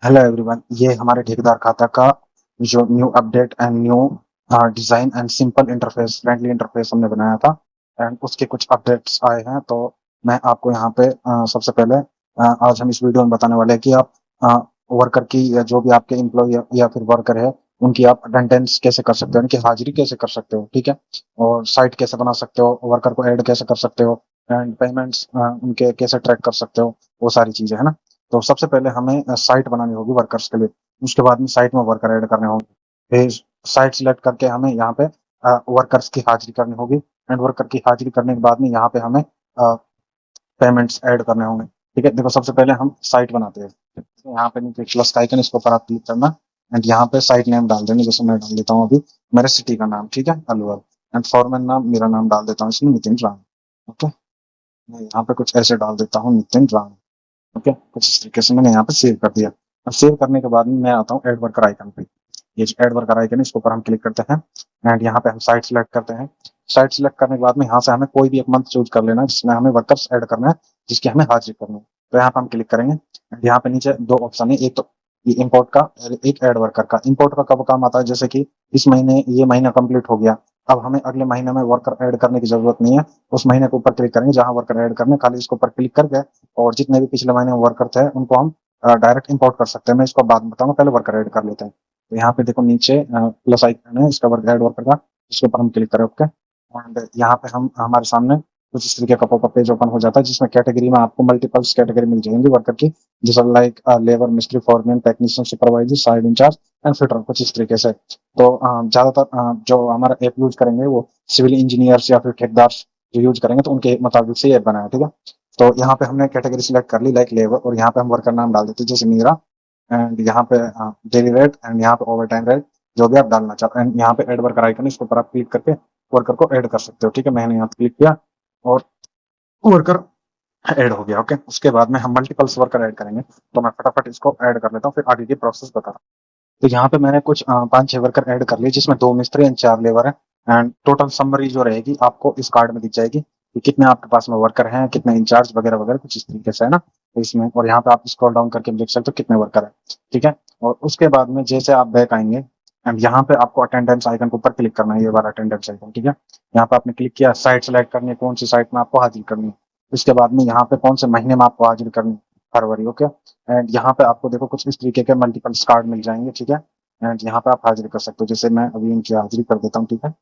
Hello everyone, ये हमारे ठेकेदार खाता का जो new update and new design and simple interface friendly interface हमने बनाया था एंड उसके कुछ अपडेट्स आए हैं। तो मैं आपको यहाँ पे सबसे पहले आज हम इस वीडियो में बताने वाले हैं कि आप वर्कर की या जो भी आपके एम्प्लॉय या फिर वर्कर है उनकी आप अटेंडेंस कैसे कर सकते हो, उनकी हाजिरी कैसे कर सकते हो, ठीक है। और साइट कैसे बना सकते हो, वर्कर को ऐड कैसे कर सकते हो एंड पेमेंट्स उनके कैसे ट्रैक कर सकते हो, वो सारी चीजें है ना। तो सबसे पहले हमें साइट बनानी होगी वर्कर्स के लिए। उसके बाद में साइट में वर्कर ऐड करने होंगे। फिर साइट सिलेक्ट करके हमें यहाँ पे वर्कर्स की हाजिरी करनी होगी एंड वर्कर की हाजिरी करने के बाद में यहाँ पे हमें पेमेंट्स ऐड करने होंगे। ठीक है, देखो सबसे पहले हम साइट बनाते हैं। तो यहाँ पे नीचे प्लस का आइकन, इसके ऊपर आप क्लिक करना एंड यहाँ पे साइट नेम डाल देंगे। जैसे मैं डाल देता हूँ अभी मेरे सिटी का नाम, ठीक है, अलवर। एंड फॉर्मन नाम, मेरा नाम डाल देता हूँ इसमें नितिन राम। ओके, मैं यहाँ पे कुछ ऐसे डाल देता हूँ नितिन राम। ओके, कुछ इस तरीके से मैंने यहाँ पे सेव कर दिया। अब सेव करने के बाद में मैं आता हूँ ऐड वर्कर आइकन पे। ये जो ऐड वर्कर आइकन है इसके ऊपर हम क्लिक करते हैं एंड यहाँ पे हम साइट सिलेक्ट करते हैं। साइट सिलेक्ट करने के बाद में यहाँ से हमें कोई भी एक मंथ चूज कर लेना है जिसमें हमें वर्कर्स ऐड करना है, जिसकी हमें हाजिरी करनी है। तो यहाँ पे हम क्लिक करेंगे एंड यहाँ पे नीचे दो ऑप्शन है, एक तो ये इम्पोर्ट का और एक ऐड वर्कर का। इम्पोर्ट का कब काम आता है, जैसे कि इस महीने ये महीना कंप्लीट हो गया, अब हमें अगले महीने में वर्कर ऐड करने की जरूरत नहीं है। उस महीने के ऊपर क्लिक करेंगे जहां वर्कर ऐड करने, खाली इसके ऊपर क्लिक करके और जितने भी पिछले महीने वर्कर थे उनको हम डायरेक्ट इंपोर्ट कर सकते हैं। मैं इसको बाद में बताऊंगा, पहले वर्कर ऐड कर लेते हैं। तो यहाँ पे देखो नीचे प्लस आइकन है, इसका वर्क ऐड वर्कर का, इसके ऊपर हम क्लिक करें। ओके, एंड यहाँ पे हम हमारे सामने कुछ इस तरीके का पॉपअप पेज ओपन हो जाता है जिसमें कैटेगरी में आपको मल्टीपल्स कैटेगरी मिल जाएंगी वर्कर की, जैसे लाइक लेबर, मिस्त्री, foreman, technician, supervisor, side incharge and fitter, कुछ इस तरीके से। तो ज्यादातर जो हमारा ऐप यूज करेंगे वो सिविल इंजीनियर्स या फिर ठेकेदार जो यूज करेंगे, तो उनके मुताबिक से ये ऐप बनाया, ठीक है। तो यहाँ पे हमने कैटेगरी सिलेक्ट कर ली लाइक लेबर, और यहाँ पे हम वर्कर नाम डाल देते हैं जैसे मेरा, एंड यहाँ पे डेली रेट एंड यहाँ पे ओवर टाइम रेट, जो भी आप डालना चाहते हैं। एंड यहाँ पे ऐड वर्कर आइकन, इसके ऊपर आप क्लिक करके वर्कर को ऐड कर सकते हो, ठीक है। मैंने यहाँ पे क्लिक किया और वर्कर ऐड हो गया। ओके, उसके बाद में हम मल्टीपल्स वर्कर ऐड करेंगे, तो मैं फटाफट इसको ऐड कर लेता हूँ, फिर आगे की प्रोसेस बता रहा हूँ। तो यहाँ पे मैंने कुछ 5-6 वर्कर ऐड कर लिए जिसमें 2 मिस्त्री एंड 4 लेबर है। एंड टोटल समरी जो रहेगी आपको इस कार्ड में दिख जाएगी कि कितने आपके पास में वर्कर हैं, कितने इंचार्ज वगैरह वगैरह, कुछ इस तरीके से है ना। तो इसमें और यहाँ पे आप स्क्रॉल डाउन करके देख सकते हो कितने वर्कर है, ठीक है। और उसके बाद में जैसे आप बैक आएंगे एंड यहाँ पे आपको अटेंडेंस आइकन के ऊपर क्लिक करना है, ये वाला अटेंडेंस आइकन, ठीक है। यहाँ पे आपने क्लिक किया, साइट सेलेक्ट करनी है, कौन सी साइट में आपको हाजिर करनी है। इसके बाद में यहाँ पे कौन से महीने में आपको हाजिर करनी है, फरवरी। ओके, एंड यहाँ पे आपको देखो कुछ इस तरीके के मल्टीपल कार्ड मिल जाएंगे, ठीक है। एंड यहाँ पे आप हाजिरी कर सकते हो, जैसे मैं अभी इनकी हाजिरी कर देता हूँ, ठीक है।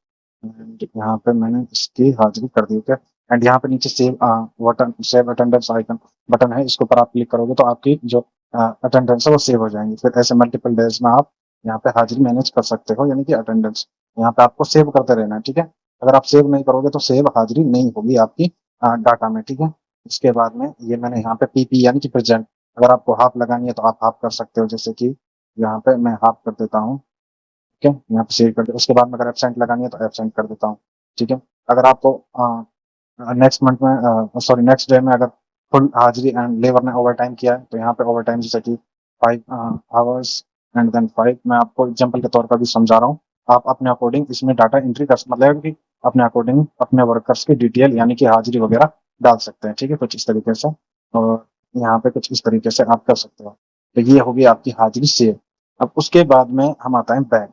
एंड यहाँ पे मैंने इसकी हाजिरी कर दी। ओके, एंड यहाँ पे नीचे save button, save attendance icon button है, इसके ऊपर आप क्लिक करोगे तो आपकी जो अटेंडेंस है वो सेव हो जाएंगी। फिर ऐसे मल्टीपल डेज में आप यहाँ पे हाजिरी मैनेज कर सकते हो, यानी कि अटेंडेंस यहाँ पे आपको सेव करते रहना है, ठीक है। अगर आप सेव नहीं करोगे तो सेव हाजिरी नहीं होगी आपकी डाटा में, ठीक है। इसके बाद में ये मैंने यहाँ पे पीपी यानी कि प्रेजेंट, अगर आपको हाफ लगानी है तो आप हाफ कर सकते हो, जैसे कि यहाँ पे मैं हाफ कर देता हूँ। ठीक है, यहाँ पे सेव कर दिया। उसके बाद में अगर एब्सेंट लगानी है तो एब्सेंट कर देता हूँ, ठीक है। अगर आपको नेक्स्ट मंथ में सॉरी नेक्स्ट डे में अगर फुल हाजिरी एंड लेबर ने ओवर टाइम किया है तो यहाँ पे ओवर टाइम जैसे कि 5 आवर्स एंड देन 5, मैं आपको एग्जाम्पल के तौर पर भी समझा रहा हूँ। आप अपने अकॉर्डिंग इसमें डाटा एंट्री कर, मतलब कि अपने अकॉर्डिंग अपने वर्कर्स की डिटेल यानी कि हाजिरी वगैरह डाल सकते हैं, ठीक है, कुछ इस तरीके से। और यहाँ पे कुछ इस तरीके से आप कर सकते हो। तो ये होगी आपकी हाजिरी सेव। अब उसके बाद में हम आता है बैक।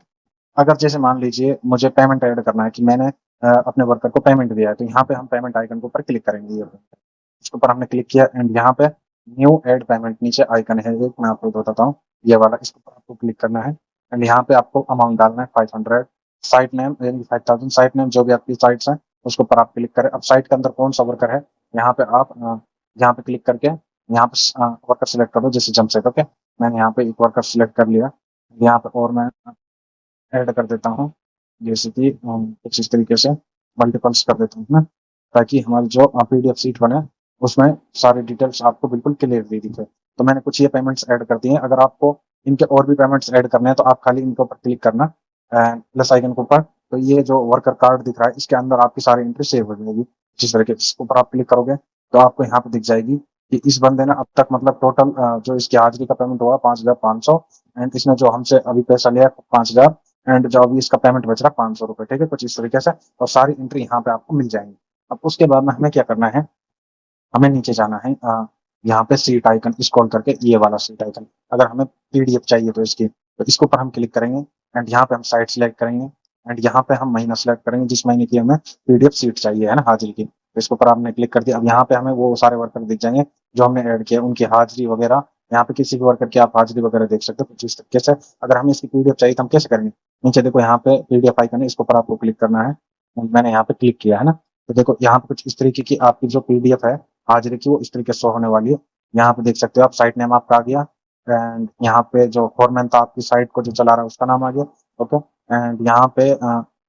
अगर जैसे मान लीजिए मुझे पेमेंट ऐड करना है कि मैंने अपने वर्कर को पेमेंट दिया है, तो यहाँ पे हम पेमेंट आइकन के ऊपर क्लिक करेंगे। ये इसके ऊपर हमने क्लिक किया एंड यहाँ पे न्यू ऐड पेमेंट नीचे आइकन है एक, मैं आपको बताता हूँ, ये वाला, इसके ऊपर आपको क्लिक करना है एंड यहाँ पे आपको अमाउंट डालना है 500। साइट नेम यानी 5000, साइट नेम जो भी आपकी साइट्स हैं उसके ऊपर आप क्लिक करें। अब साइट के अंदर कौन सा वर्कर है, यहाँ पे आप यहाँ पे क्लिक करके यहाँ पे वर्कर सिलेक्ट कर दो, जैसे जमशेद। ओके, मैंने यहाँ पे एक वर्कर सिलेक्ट कर लिया, यहाँ पे और मैं ऐड कर देता हूँ, जैसे कि कुछ इस तरीके से मल्टीपल्स कर देता हूँ मैं, ताकि हमारी जो पीडीएफ सीट बने उसमें सारी डिटेल्स आपको बिल्कुल क्लियरली दिखे। तो मैंने कुछ ये पेमेंट्स ऐड कर दिए हैं। अगर आपको इनके और भी पेमेंट्स ऐड करने हैं तो आप खाली इनके ऊपर क्लिक करना प्लस आइकन के ऊपर, तो ये जो वर्कर कार्ड दिख रहा है इसके अंदर आपकी सारी एंट्री सेव हो जाएगी। जिस तरीके से इसके ऊपर आप क्लिक करोगे तो आपको यहाँ पे दिख जाएगी कि इस बंदे ने अब तक मतलब टोटल जो इसकी हाजिरी का पेमेंट हुआ 5,500, एंड इसने जो हमसे अभी पैसा लिया 5,000, एंड जो अभी इसका पेमेंट बच रहा 500 रुपए, ठीक है, कुछ इस तरीके से। और सारी एंट्री यहाँ पे आपको मिल जाएंगी। अब उसके बाद में हमें क्या करना है, हमें नीचे जाना है यहाँ पे सीट आइकन स्क्रॉल करके ये वाला सीट आइकन, अगर हमें पीडीएफ चाहिए तो इसकी, तो इसके ऊपर हम क्लिक करेंगे एंड यहाँ पे हम साइट सिलेक्ट करेंगे एंड यहाँ पे हम महीना सेलेक्ट करेंगे जिस महीने की हमें पीडीएफ सीट चाहिए है ना, हाजिरी की। तो इसके ऊपर आपने क्लिक कर दिया। अब यहाँ पे हमें वो सारे वर्कर दिख जाएंगे जो हमने ऐड किया, उनकी हाजिरी वगैरह। यहाँ पे किसी भी वर्कर की आप हाजिरी वगैरह देख सकते हो कुछ इस तरीके से। अगर हमें इसकी पीडीएफ चाहिए तो हम कैसे करेंगे, नीचे देखो यहाँ पे पीडीएफ आइकन है, इसके ऊपर आपको क्लिक करना है। मैंने यहाँ पे क्लिक किया है ना, तो देखो यहाँ पे कुछ इस तरीके की आपकी जो पीडीएफ है हाजिरी की वो इस तरीके से शो होने वाली है। यहाँ पे देख सकते हो आप, साइट नेम आपका आ गया एंड यहाँ पे जो फोरमैन था आपकी साइट को जो चला रहा है उसका नाम आ गया। ओके, एंड यहाँ पे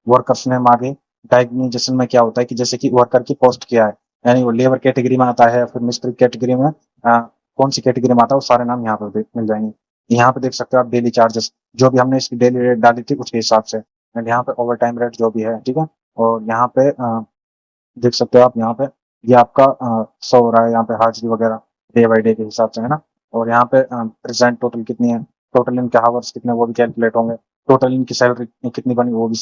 वर्कर्स नेम आ गए। डायग्निजेशन में क्या होता है कि जैसे कि वर्कर की पोस्ट क्या है, यानी वो लेबर कैटेगरी में आता है, फिर मिस्त्री कैटेगरी में कौन सी कैटेगरी में आता है, वो सारे नाम यहाँ पे मिल जाएंगे। यहाँ पे देख सकते हो आप डेली चार्जेस, जो भी हमने इसकी डेली रेट डाली थी उसके हिसाब से, एंड यहाँ पे ओवर टाइम रेट जो भी है, ठीक है। और यहाँ पे देख सकते हो आप, यहाँ पे ये आपका शो हो रहा है यहाँ पे हाजिरी वगैरह डे बाई डे के हिसाब से, है ना। और यहाँ पे प्रेजेंट टोटल कितनी है, टोटल इनके हावर्स कितने वो भी कैलकुलेट होंगे, टोटल इनकी सैलरी कितनी बनी वो भी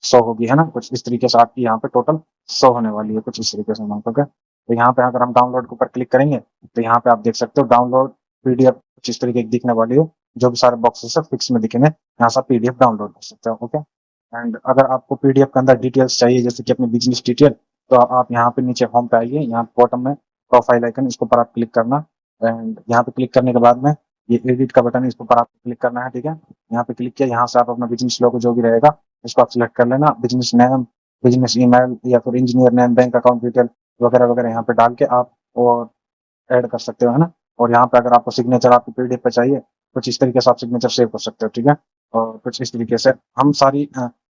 शो होगी, है ना। कुछ इस तरीके से आपकी यहाँ पे टोटल शो होने वाली है, कुछ इस तरीके से अमाउंट। ओके, तो यहाँ पे अगर हम डाउनलोड के ऊपर क्लिक करेंगे तो यहाँ पे आप देख सकते हो डाउनलोड पीडीएफ कुछ इस तरीके की दिखने वाली है, जो भी सारे बॉक्सेस है फिक्स में दिखेंगे, यहाँ से आप पीडीएफ डाउनलोड कर सकते हो। ओके, एंड अगर आपको पीडीएफ के अंदर डिटेल्स चाहिए जैसे कि अपनी बिजनेस डिटेल, तो आप यहाँ पे नीचे होम पे आइए, यहाँ बॉटम में प्रोफाइल आइकन, इसके ऊपर आप क्लिक करना एंड यहाँ पे क्लिक करने के बाद में ये एडिट का बटन है, इसके ऊपर आपको क्लिक करना है, ठीक है। यहाँ पे क्लिक किया, यहाँ से आप अपना बिजनेस लोगो जो भी रहेगा इसको आप सिलेक्ट कर लेना, बिजनेस नेम, बिजनेस ईमेल या फिर engineer name, bank account detail वगैरह वगैरह यहाँ पे डाल के आप और ऐड कर सकते हो, है ना। और यहाँ पे अगर आपको सिग्नेचर आपकी पीडीएफ पे चाहिए, कुछ इस तरीके से आप सिग्नेचर सेव कर सकते हो, ठीक है। और कुछ इस तरीके से हम सारी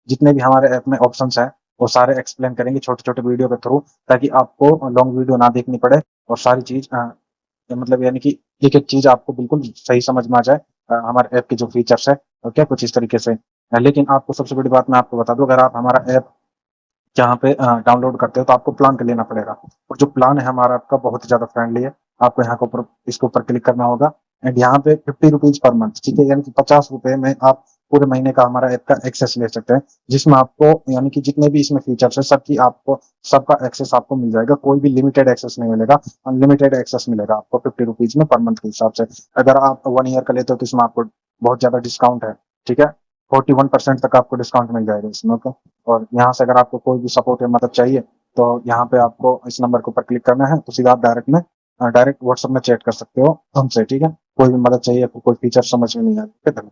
जितने भी हमारे ऐप में ऑप्शंस हैं वो सारे एक्सप्लेन करेंगे छोटे छोटे वीडियो के थ्रू, ताकि आपको लॉन्ग वीडियो ना देखनी पड़े और सारी चीज मतलब यानी कि एक एक चीज आपको बिल्कुल सही समझ में आ जाए, हमारे ऐप के जो फीचर्स है। ओके, कुछ इस तरीके से। लेकिन आपको सबसे बड़ी बात मैं आपको बता दूं, अगर आप हमारा ऐप जहाँ पे डाउनलोड करते हो तो आपको प्लान का लेना पड़ेगा, और जो प्लान है हमारा आपका बहुत ही ज्यादा फ्रेंडली है। आपको यहाँ के ऊपर इसके ऊपर क्लिक करना होगा एंड यहाँ पे 50 रुपीज पर मंथ, ठीक है, यानी कि 50 रुपए में आप पूरे महीने का हमारा ऐप का एक्सेस ले सकते हैं, जिसमें आपको यानी कि जितने भी इसमें फीचर्स है सबकी आपको सबका एक्सेस आपको मिल जाएगा, कोई भी लिमिटेड एक्सेस नहीं मिलेगा, अनलिमिटेड एक्सेस मिलेगा आपको 50 रुपीज में पर मंथ के हिसाब से। अगर आप 1 ईयर का लेते हो तो इसमें आपको बहुत ज्यादा डिस्काउंट है, ठीक है, 41% तक आपको डिस्काउंट मिल जाएगा इसमें। ओके, और यहाँ से अगर आपको कोई भी सपोर्ट या मदद चाहिए तो यहाँ पे आपको इस नंबर के ऊपर क्लिक करना है, तो सीधा आप डायरेक्ट व्हाट्सएप में चैट कर सकते हो हमसे, ठीक है। कोई भी मदद चाहिए, कोई फीचर समझ में नहीं आया, ठीक है।